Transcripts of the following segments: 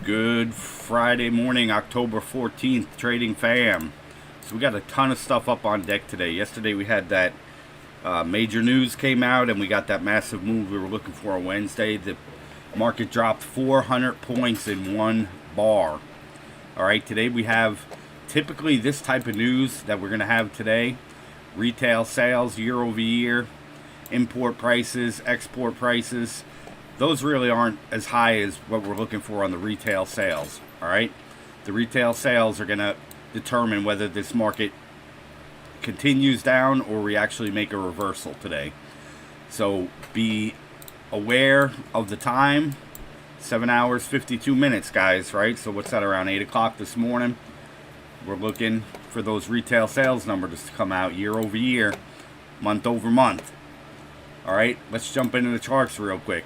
Good Friday morning, October 14th, Trading Fam. So we got a ton of stuff up on deck today. Yesterday we had that major news came out and we got that massive move we were looking for on Wednesday. The market dropped 400 points in one bar. Alright, today we have typically this type of news that we're going to have today. Retail sales year over year, import prices, export prices. Those really aren't as high as what we're looking for on the retail sales. Alright, the retail sales are going to determine whether this market continues down or we actually make a reversal today. So be aware of the time. 7 hours 52 minutes, guys, right? So what's that, around 8 o'clock this morning? We're looking for those retail sales numbers to come out year over year, month over month. Alright, let's jump into the charts real quick.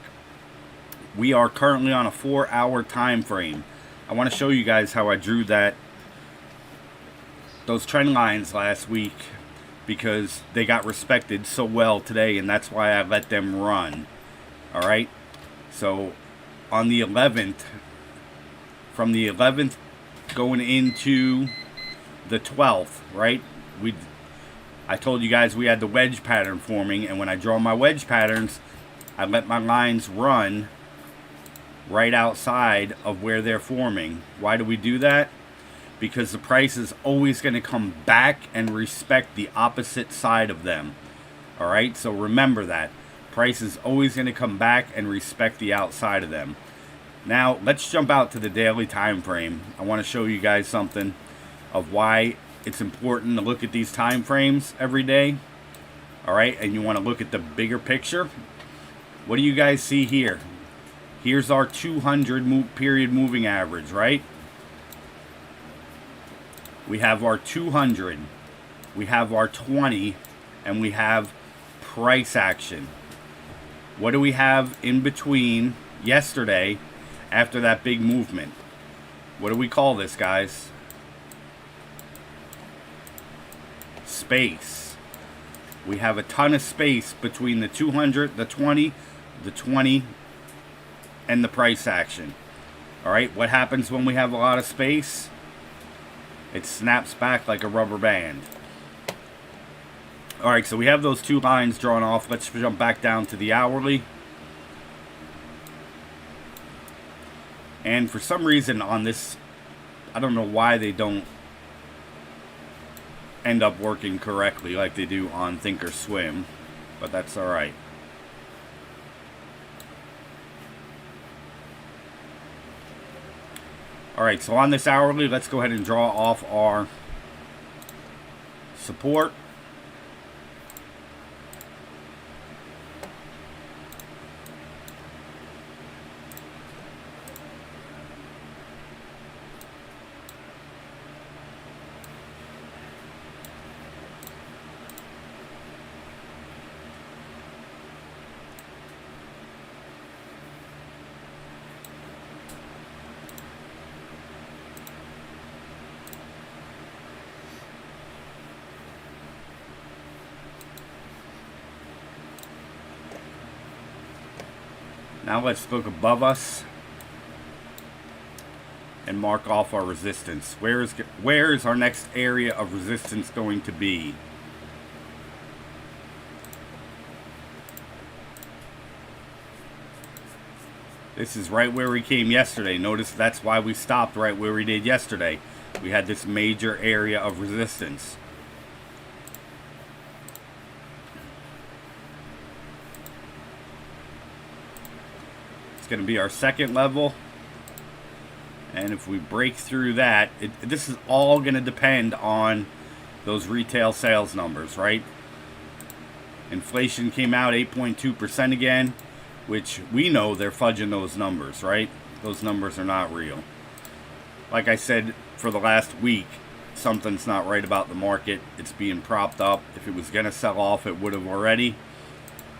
We are currently on a 4-hour time frame. I want to show you guys how I drew those trend lines last week, because they got respected so well today, and that's why I let them run. Alright, so on the 11th, from the 11th going into the 12th, right, I told you guys we had the wedge pattern forming, and when I draw my wedge patterns, I let my lines run right outside of where they're forming. Why do we do that? Because the price is always going to come back and respect the opposite side of them. Alright, so remember that. Price is always going to come back and respect the outside of them. Now, let's jump out to the daily time frame. I want to show you guys something of why it's important to look at these time frames every day. Alright, and you want to look at the bigger picture. What do you guys see here? Here's our 200 period moving average, right? We have our 200, we have our 20, and we have price action. What do we have in between yesterday after that big movement? What do we call this, guys? Space. We have a ton of space between the 200, the 20, and the price action. Alright, what happens when we have a lot of space? It snaps back like a rubber band. Alright, so we have those two lines drawn off. Let's jump back down to the hourly. And for some reason on this, I don't know why they don't end up working correctly like they do on Thinkorswim, but that's alright. Alright, so on this hourly, let's go ahead and draw off our support. Now let's look above us and mark off our resistance. Where is our next area of resistance going to be? This is right where we came yesterday. Notice that's why we stopped right where we did yesterday. We had this major area of resistance. It's going to be our second level, and if we break through that, this is all going to depend on those retail sales numbers, right? Inflation came out 8.2% again, which we know they're fudging those numbers, right? Those numbers are not real. Like I said for the last week, something's not right about the market. It's being propped up. If it was going to sell off, it would have already.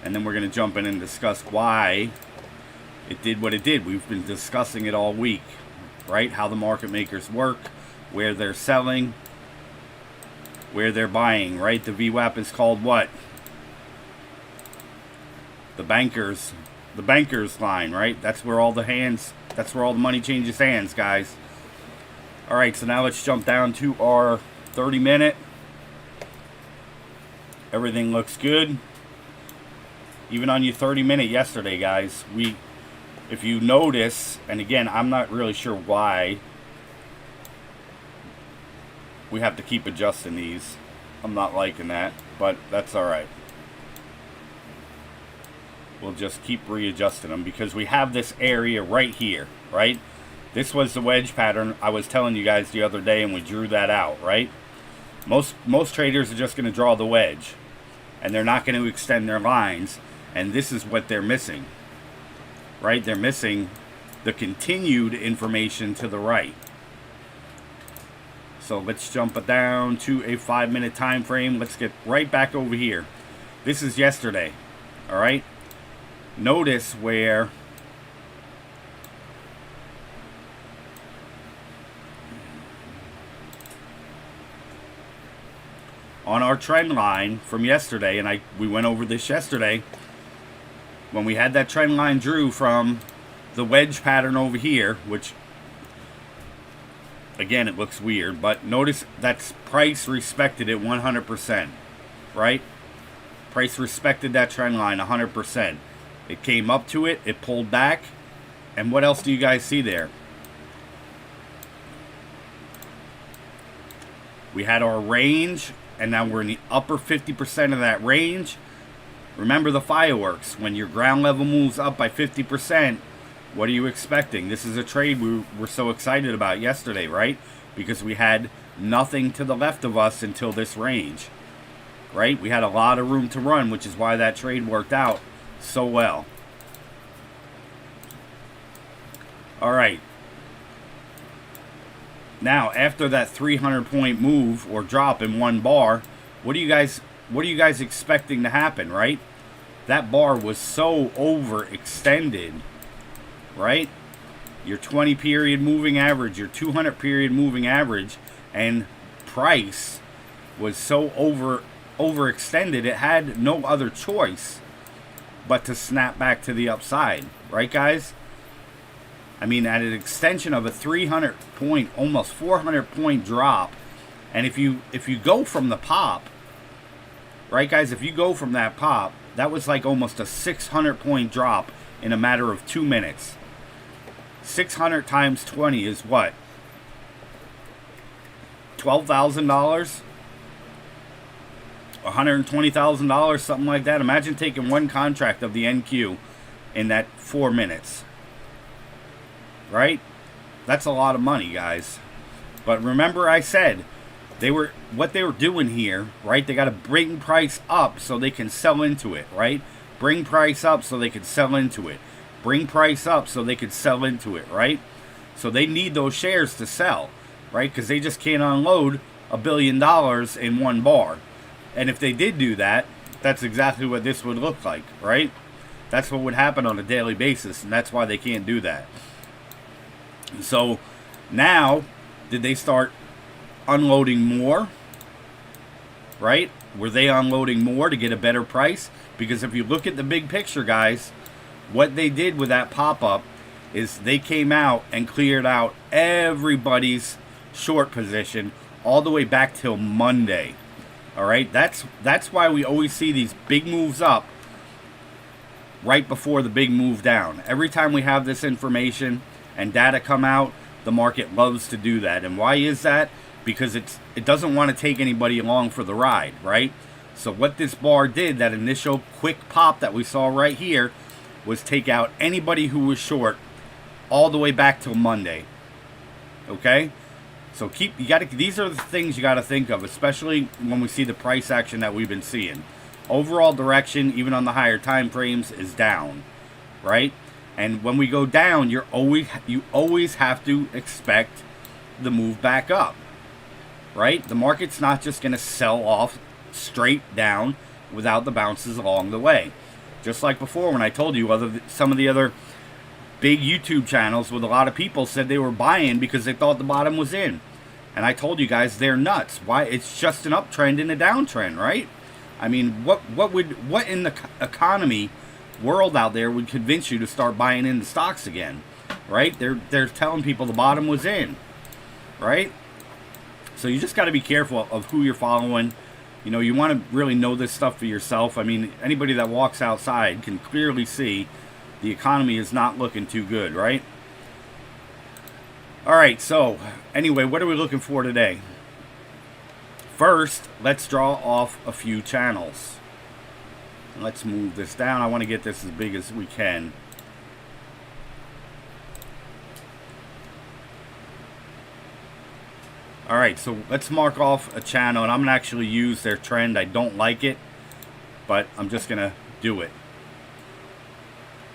And then we're going to jump in and discuss why it did what it did. We've been discussing it all week, right? How the market makers work, where they're selling, where they're buying, right? The VWAP is called what? The bankers the banker's line, right? That's where all the money changes hands, guys. All right, so now let's jump down to our 30-minute. Everything looks good. Even on your 30-minute yesterday, guys, if you notice, and again, I'm not really sure why we have to keep adjusting these. I'm not liking that, but that's all right. We'll just keep readjusting them because we have this area right here, right? This was the wedge pattern I was telling you guys the other day, and we drew that out, right? Most traders are just going to draw the wedge, and they're not going to extend their lines, and this is what they're missing, right? They're missing the continued information to the right. So let's jump it down to a 5-minute time frame. Let's get right back over here. This is yesterday, all right? Notice where on our trend line from yesterday, and we went over this yesterday, when we had that trend line drew from the wedge pattern over here, which again, it looks weird, but notice that's price respected it 100%, right? Price respected that trend line 100%. It came up to it, it pulled back, and what else do you guys see there? We had our range, and now we're in the upper 50% of that range. Remember the fireworks. When your ground level moves up by 50%, what are you expecting? This is a trade we were so excited about yesterday, right? Because we had nothing to the left of us until this range, right? We had a lot of room to run, which is why that trade worked out so well. All right. Now, after that 300-point move or drop in one bar, what are you guys expecting to happen, right? That bar was so overextended, right? Your 20 period moving average, your 200 period moving average, and price was so overextended, it had no other choice but to snap back to the upside, right, guys? I mean, at an extension of a 300 point, almost 400 point drop, and if you go from the pop, right, guys, if you go from that pop, that was like almost a 600 point drop in a matter of 2 minutes. 600 times 20 is what? $12,000? $120,000, something like that. Imagine taking one contract of the NQ in that 4 minutes. Right? That's a lot of money, guys. But remember I said, what they were doing here, right? They got to bring price up so they can sell into it, right? Bring price up so they can sell into it. Bring price up so they could sell into it, right? So they need those shares to sell, right? Because they just can't unload $1 billion in one bar. And if they did do that, that's exactly what this would look like, right? That's what would happen on a daily basis, and that's why they can't do that. So now, did they start unloading more, right? Were they unloading more to get a better price? Because if you look at the big picture, guys, what they did with that pop-up is they came out and cleared out everybody's short position all the way back till Monday. All right, that's why we always see these big moves up right before the big move down. Every time we have this information and data come out, the market loves to do that. And why is that? Because it doesn't want to take anybody along for the ride, right? So what this bar did, that initial quick pop that we saw right here, was take out anybody who was short all the way back till Monday. Okay? So these are the things you got to think of, especially when we see the price action that we've been seeing. Overall direction, even on the higher time frames, is down, right? And when we go down, you always have to expect the move back up, right? The market's not just going to sell off straight down without the bounces along the way. Just like before when I told you some of the other big YouTube channels with a lot of people said they were buying because they thought the bottom was in. And I told you guys they're nuts. Why? It's just an uptrend and a downtrend, right? I mean, what in the economy world out there would convince you to start buying into stocks again, right? They're telling people the bottom was in, right? So you just got to be careful of who you're following. You know, you want to really know this stuff for yourself. I mean, anybody that walks outside can clearly see the economy is not looking too good, right? All right, so anyway, what are we looking for today? First, let's draw off a few channels. Let's move this down. I want to get this as big as we can. All right, so let's mark off a channel, and I'm going to actually use their trend. I don't like it, but I'm just going to do it.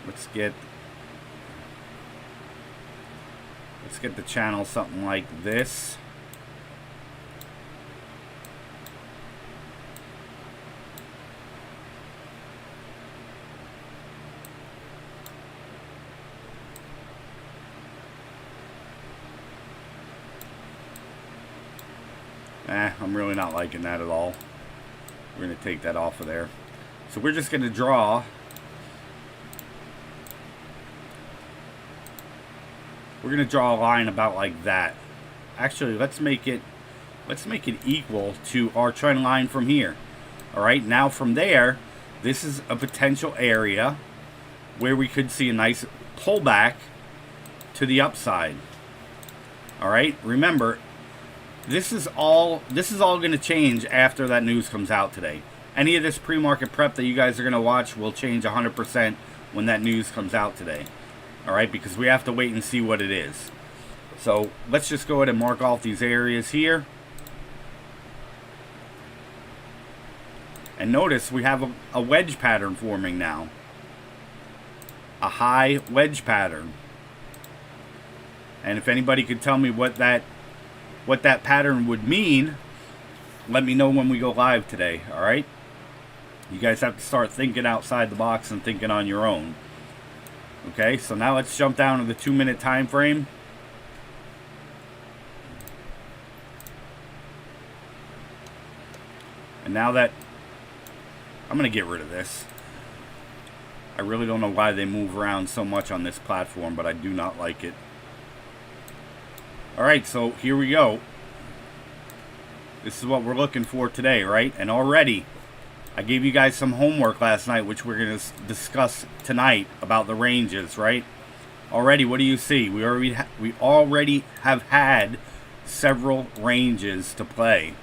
Let's get the channel something like this. I'm really not liking that at all. We're going to take that off of there. So we're just going to draw. We're going to draw a line about like that. Actually, let's make it equal to our trend line from here. All right, now from there, this is a potential area where we could see a nice pullback to the upside. All right, remember, this is all going to change after that news comes out today. Any of this pre-market prep that you guys are going to watch will change 100% when that news comes out today. All right, because we have to wait and see what it is. So let's just go ahead and mark off these areas here. And notice we have a wedge pattern forming now. A high wedge pattern. And if anybody could tell me what that pattern would mean, let me know when we go live today. All right, you guys have to start thinking outside the box and thinking on your own. Okay, so now let's jump down to the 2-minute time frame. And now that I'm going to get rid of this. I really don't know why they move around so much on this platform, but I do not like it. Alright, so here we go. This is what we're looking for today, right? And already, I gave you guys some homework last night, which we're going to discuss tonight about the ranges, right? Already, what do you see? We already have had several ranges to play.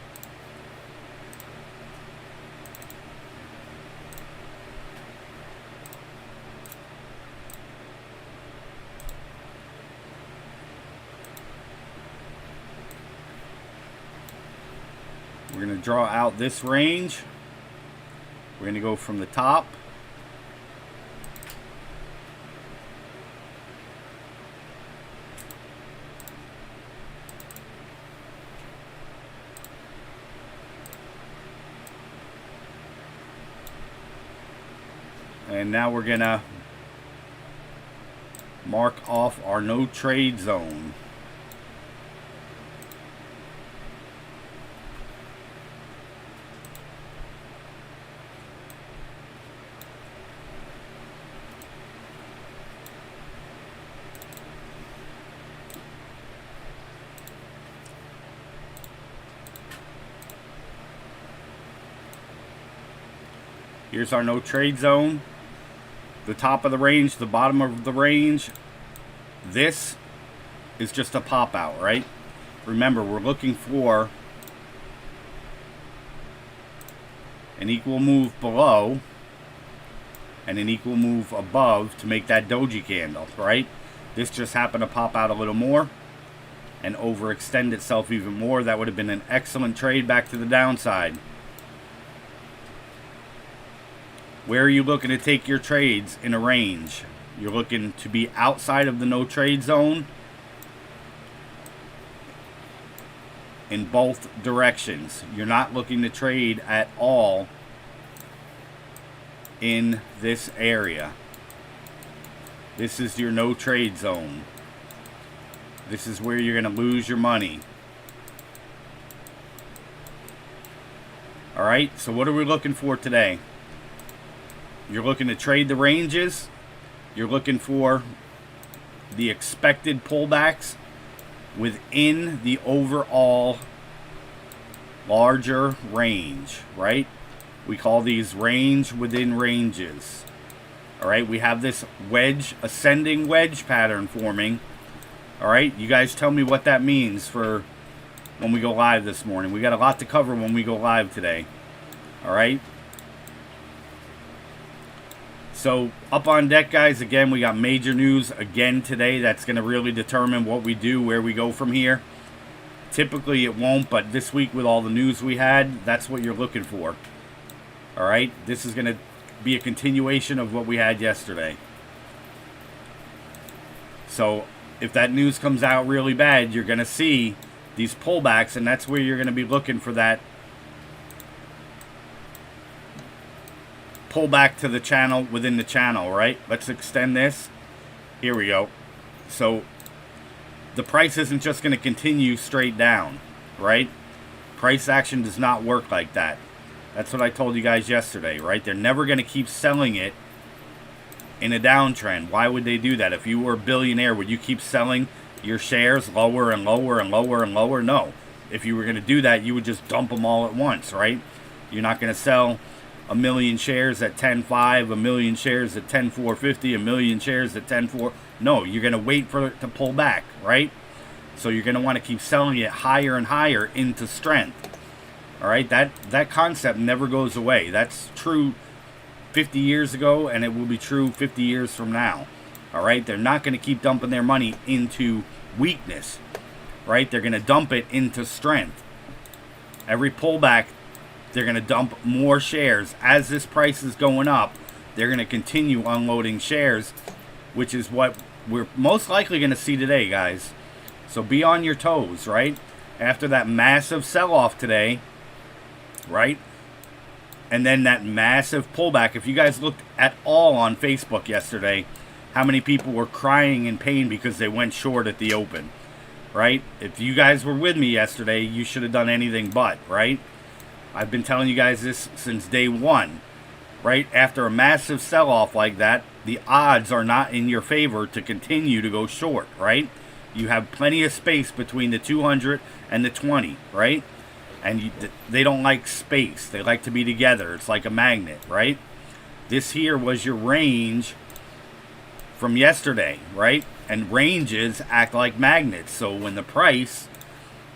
We're going to draw out this range. We're going to go from the top. And now we're going to mark off our no trade zone. Here's our no trade zone. The top of the range, the bottom of the range. This is just a pop out, right? Remember, we're looking for an equal move below and an equal move above to make that doji candle, right? This just happened to pop out a little more and overextend itself even more. That would have been an excellent trade back to the downside. Where are you looking to take your trades in a range? You're looking to be outside of the no trade zone in both directions. You're not looking to trade at all in this area. This is your no trade zone. This is where you're going to lose your money. All right, so what are we looking for today? You're looking to trade the ranges. You're looking for the expected pullbacks within the overall larger range, right? We call these range within ranges. All right, we have this wedge, ascending wedge pattern forming. All right, you guys tell me what that means for when we go live this morning. We got a lot to cover when we go live today. All right. So up on deck, guys, again, we got major news again today. That's going to really determine what we do, where we go from here. Typically it won't, but this week with all the news we had, that's what you're looking for. All right, this is going to be a continuation of what we had yesterday. So if that news comes out really bad, you're going to see these pullbacks, and that's where you're going to be looking for that pullback to the channel within the channel, right? Let's extend this. Here we go. So the price isn't just going to continue straight down, right? Price action does not work like that. That's what I told you guys yesterday, right? They're never going to keep selling it in a downtrend. Why would they do that? If you were a billionaire, would you keep selling your shares lower and lower and lower and lower? No. If you were going to do that, you would just dump them all at once, right? You're not going to sell 1 million shares at 10.5, 1 million shares at 10.450, 1 million shares at 10.4. No, you're going to wait for it to pull back, right? So you're going to want to keep selling it higher and higher into strength. All right, that concept never goes away. That's true 50 years ago, and it will be true 50 years from now. All right, they're not going to keep dumping their money into weakness, right? They're going to dump it into strength. Every pullback, they're going to dump more shares. As this price is going up, they're going to continue unloading shares, which is what we're most likely going to see today, guys. So be on your toes, right? After that massive sell-off today, right? And then that massive pullback. If you guys looked at all on Facebook yesterday, how many people were crying in pain because they went short at the open, right? If you guys were with me yesterday, you should have done anything but, right? I've been telling you guys this since day one, right? After a massive sell-off like that, the odds are not in your favor to continue to go short, right? You have plenty of space between the 200 and the 20, right? And they don't like space. They like to be together. It's like a magnet, right? This here was your range from yesterday, right? And ranges act like magnets. So when the price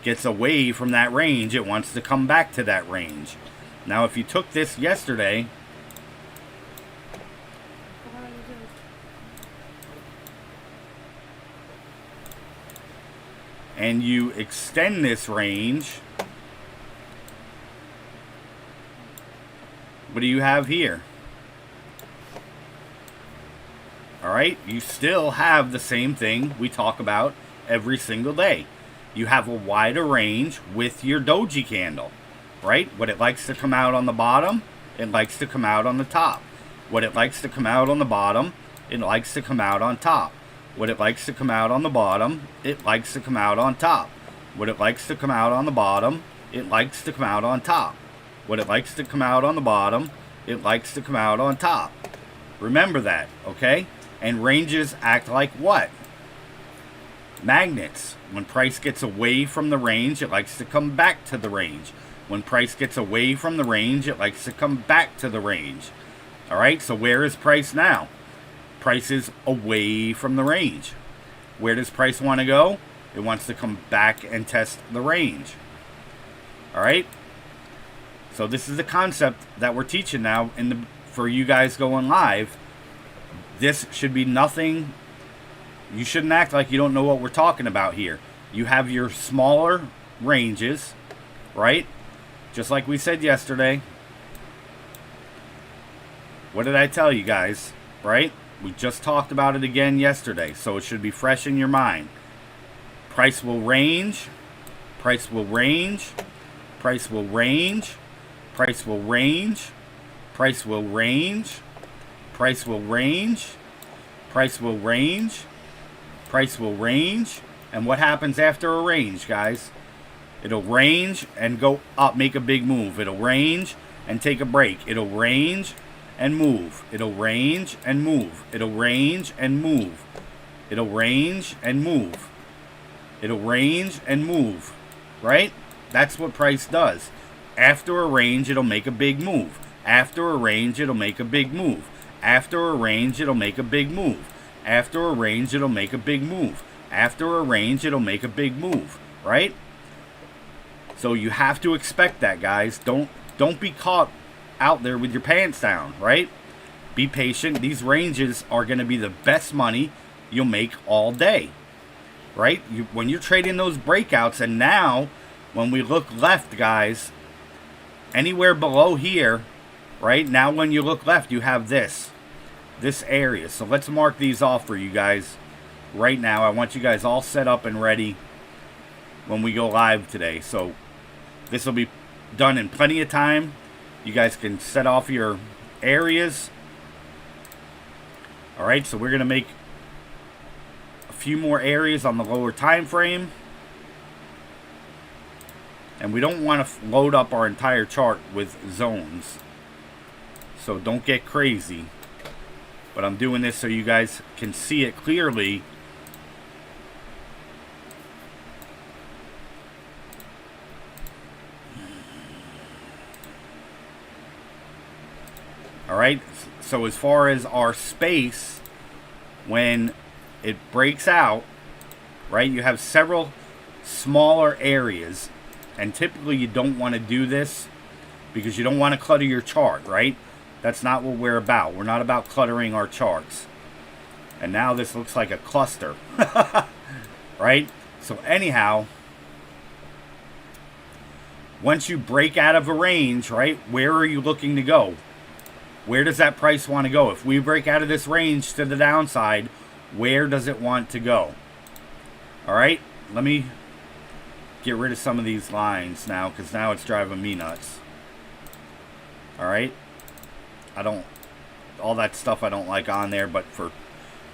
gets away from that range, it wants to come back to that range. Now, if you took this yesterday, and you extend this range, what do you have here? All right, you still have the same thing we talk about every single day. You have a wider range with your doji candle, right? What it likes to come out on the bottom, it likes to come out on the top. What it likes to come out on the bottom, it likes to come out on top. What it likes to come out on the bottom, it likes to come out on top. What it likes to come out on the bottom, it likes to come out on top. What it likes to come out on the bottom, it likes to come out on top. Remember that, okay? And ranges act like what? Magnets. When price gets away from the range, it likes to come back to the range. When price gets away from the range, it likes to come back to the range. All right, so where is price now? Price is away from the range. Where does price want to go? It wants to come back and test the range. All right? So this is the concept that we're teaching now for you guys going live. This should be nothing. You shouldn't act like you don't know what we're talking about here. You have your smaller ranges, right? Just like we said yesterday. What did I tell you guys, right? We just talked about it again yesterday, so it should be fresh in your mind. Price will range. Price will range. Price will range. Price will range. Price will range. Price will range. Price will range. Price will range. And what happens after a range, guys? It'll range and go up, make a big move. It'll range and take a break. It'll range and move. It'll range and move. It'll range and move. It'll range and move. It'll range and move. Right? That's what price does. After a range, it'll make a big move. After a range, it'll make a big move. After a range, it'll make a big move. After a range, it'll make a big move. After a range, it'll make a big move. Right? So you have to expect that, guys. Don't be caught out there with your pants down, right? Be patient. These ranges are going to be the best money you'll make all day, right? When you're trading those breakouts, and now when we look left, guys, anywhere below here, right? Now when you look left, you have this area. So let's mark these off for you guys right now. I want you guys all set up and ready when we go live today. So this will be done in plenty of time. You guys can set off your areas. All right, so we're going to make a few more areas on the lower time frame. And we don't want to load up our entire chart with zones. So don't get crazy. But I'm doing this so you guys can see it clearly. Alright, so as far as our space, when it breaks out, right, you have several smaller areas. And typically you don't want to do this because you don't want to clutter your chart, right? That's not what we're about. We're not about cluttering our charts. And now this looks like a cluster, right? So anyhow, once you break out of a range, right, where are you looking to go? Where does that price want to go? If we break out of this range to the downside, where does it want to go? All right, let me get rid of some of these lines now, because now it's driving me nuts. All right, all that stuff I don't like on there, but for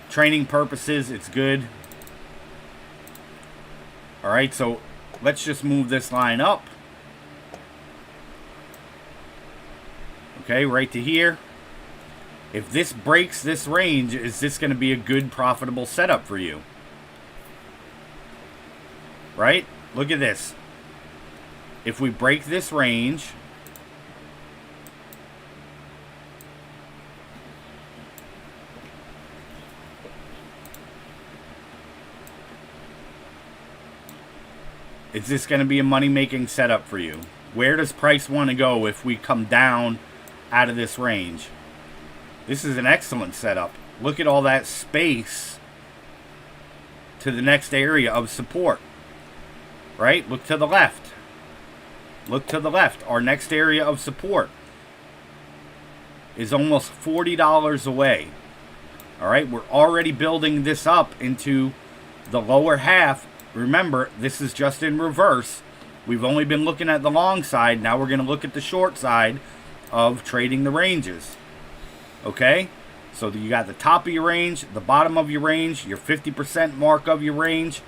training purposes, it's good. All right, so let's just move this line up. Okay, right to here. If this breaks this range, is this going to be a good profitable setup for you? Right? Look at this. If we break this range, is this going to be a money-making setup for you? Where does price want to go if we come down out of this range? This is an excellent setup. Look at all that space to the next area of support. Right? Look to the left. Look to the left. Our next area of support is almost $40 away. All right? We're already building this up into the lower half. Remember, this is just in reverse. We've only been looking at the long side. Now we're going to look at the short side of trading the ranges. Okay? So you got the top of your range, the bottom of your range, your 50% mark of your range.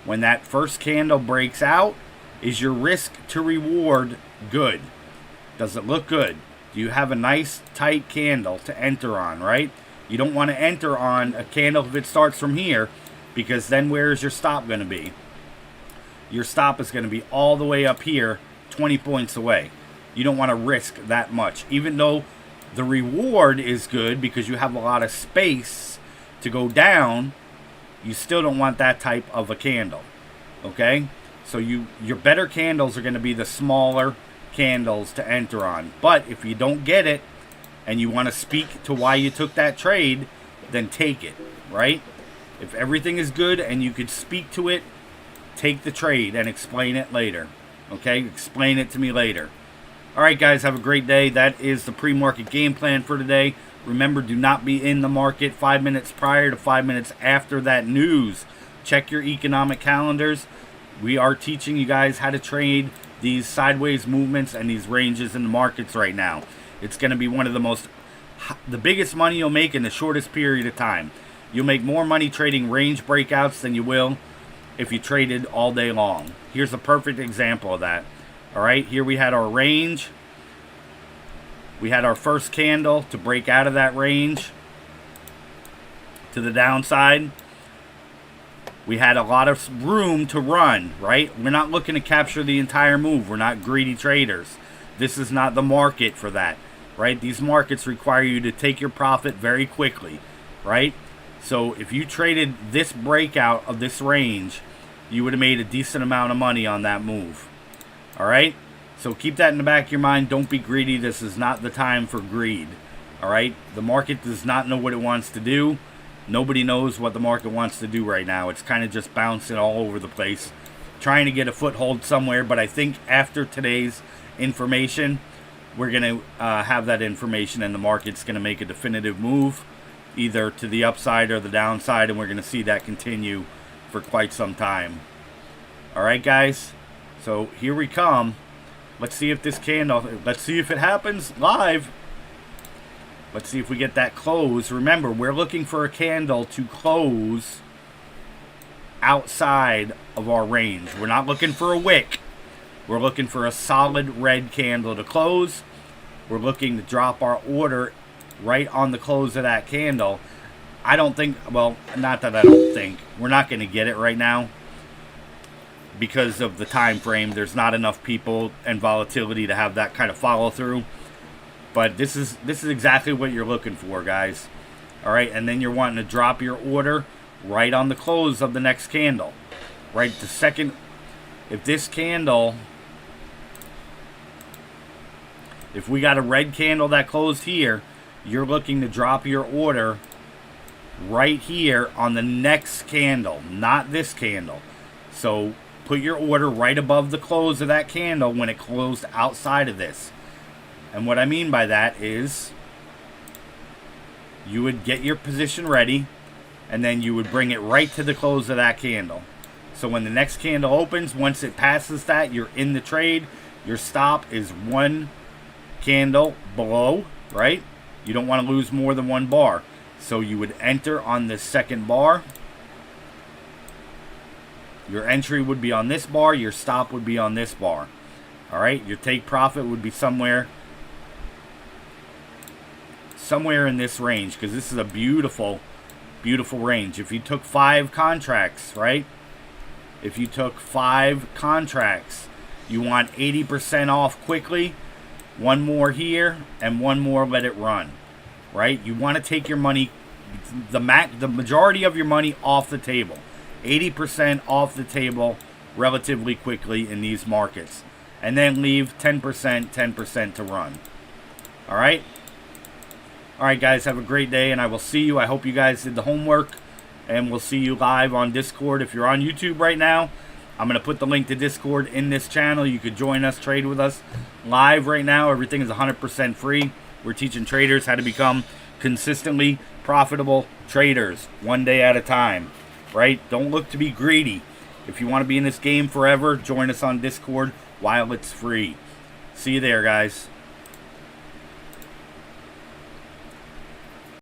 When that first candle breaks out, is your risk to reward good? Does it look good? Do you have a nice tight candle to enter on, right? You don't want to enter on a candle if it starts from here, because then where is your stop going to be? Your stop is going to be all the way up here, 20 points away. You don't want to risk that much. Even though the reward is good because you have a lot of space to go down, you still don't want that type of a candle. Okay? So your better candles are going to be the smaller candles to enter on. But if you don't get it and you want to speak to why you took that trade, then take it, right? If everything is good and you could speak to it, take the trade and explain it later. Okay? Explain it to me later. All right, guys, have a great day. That is the pre-market game plan for today. Remember, do not be in the market 5 minutes prior to 5 minutes after that news. Check your economic calendars. We are teaching you guys how to trade these sideways movements and these ranges in the markets right now. It's going to be one of the biggest money you'll make in the shortest period of time. You'll make more money trading range breakouts than you will if you traded all day long. Here's a perfect example of that. All right, here we had our range. We had our first candle to break out of that range to the downside. We had a lot of room to run, right? We're not looking to capture the entire move. We're not greedy traders. This is not the market for that, right? These markets require you to take your profit very quickly, right? So if you traded this breakout of this range, you would have made a decent amount of money on that move. All right? So keep that in the back of your mind. Don't be greedy. This is not the time for greed. All right? The market does not know what it wants to do. Nobody knows what the market wants to do right now. It's kind of just bouncing all over the place, trying to get a foothold somewhere. But I think after today's information, we're going to have that information, and the market's going to make a definitive move, either to the upside or the downside, and we're going to see that continue for quite some time. All right, guys? So here we come. Let's see if this candle, let's see if it happens live. Let's see if we get that close. Remember, we're looking for a candle to close outside of our range. We're not looking for a wick. We're looking for a solid red candle to close. We're looking to drop our order right on the close of that candle. I don't think, well, not that I don't think. We're not going to get it right now because of the time frame. There's not enough people and volatility to have that kind of follow through. But this is exactly what you're looking for, guys. All right, and then you're wanting to drop your order right on the close of the next candle. Right, the second, if this candle, if we got a red candle that closed here, you're looking to drop your order right here on the next candle, not this candle. So put your order right above the close of that candle when it closed outside of this. And what I mean by that is you would get your position ready, and then you would bring it right to the close of that candle. So when the next candle opens, once it passes that, you're in the trade. Your stop is one candle below, right? You don't want to lose more than one bar. So you would enter on the second bar. Your entry would be on this bar. Your stop would be on this bar. All right? Your take profit would be somewhere in this range, because this is a beautiful, beautiful range. If you took 5 contracts, right? If you took 5 contracts, you want 80% off quickly. One more here and one more, let it run. Right? You want to take your money, the majority of your money off the table. 80% off the table relatively quickly in these markets. And then leave 10% to run. All right? All right, guys, have a great day, and I will see you. I hope you guys did the homework, and we'll see you live on Discord. If you're on YouTube right now, I'm going to put the link to Discord in this channel. You could join us, trade with us live right now. Everything is 100% free. We're teaching traders how to become consistently profitable traders, one day at a time, right? Don't look to be greedy. If you want to be in this game forever, join us on Discord while it's free. See you there, guys.